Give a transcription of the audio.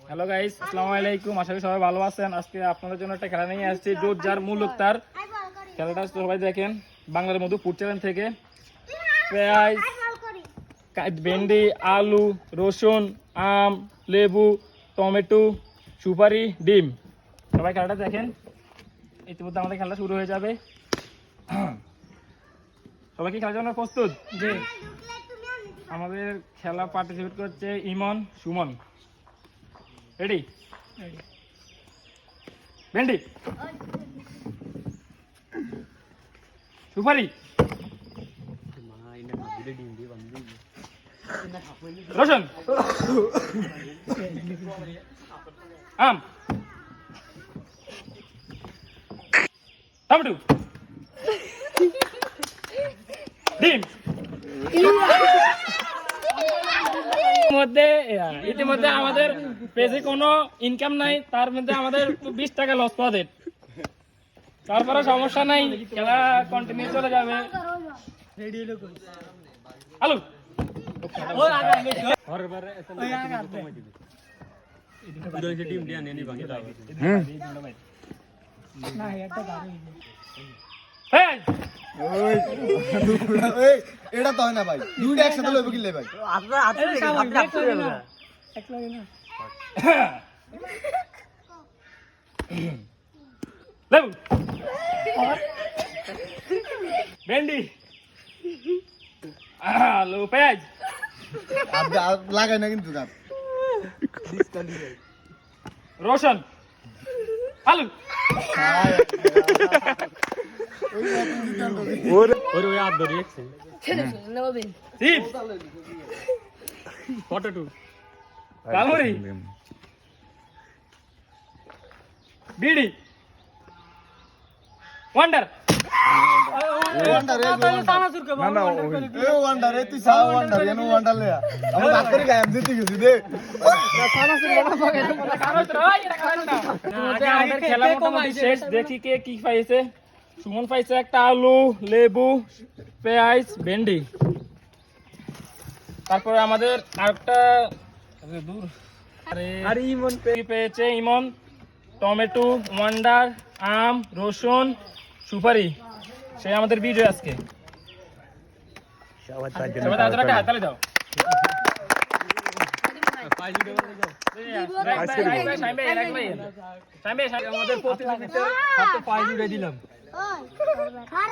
Hello guys, আসসালামু আলাইকুম। আশা করি সবাই ভালো আছেন। আজকে আপনাদের জন্য একটা খেলা নিয়ে আসছি, জোর যার মূল তার। খেলাটা সবাই দেখেন, বাংলার মধু ফুড চ্যানেল থেকে। পেঁয়াজ, ভেন্ডি, আলু, রসুন, আম, লেবু, টমেটো, সুপারি, ডিম। সবাই খেলাটা দেখেন। ইতিমধ্যে আমাদের খেলা শুরু হয়ে যাবে। সবাই কি খেলার জন্য প্রস্তুত? জি। আমাদের খেলা পার্টিসিপেট করছে ইমন, সুমন। রেডি? ভেন্ডি, সুপারি, রসুন, আম, টমেটো, ডিম। ইতিমধ্যে আমাদের পেজে কোনো ইনকাম নাই, তার মধ্যে আমাদের 20 টাকা লস পাওয়া। তারপরে সমস্যা নাই, খেলা কন্টিনিউ চলে যাবে। আলু, এটা তো হয় না ভাই, দুইটা একসাথে লইব কিনলে ভাই। লেবু, ভেন্ডি, আলু, পেঁয়াজ, লাগাই না কিন্তু রসুন, আলু, চিপস, পটেটো, কামড়ি, বিড়ি, ওয়ান্ডার। খেলা মোটামুটি শেষ, দেখি কে কি পাইছে। সুমন পাইছে একটা আলু, লেবু, পেঁয়াজ, ভেন্ডি। তারপরে আমাদের আরেকটা পেয়েছে ইমন, টমেটো, ওয়ান্ডার, আম, রসুন, সুপারি। সে আমাদের বিজয় আজকে। হাততালি দাও। আমাদের প্রতিযোগিতার হাতে পাই জুড়ে দিলাম। খাই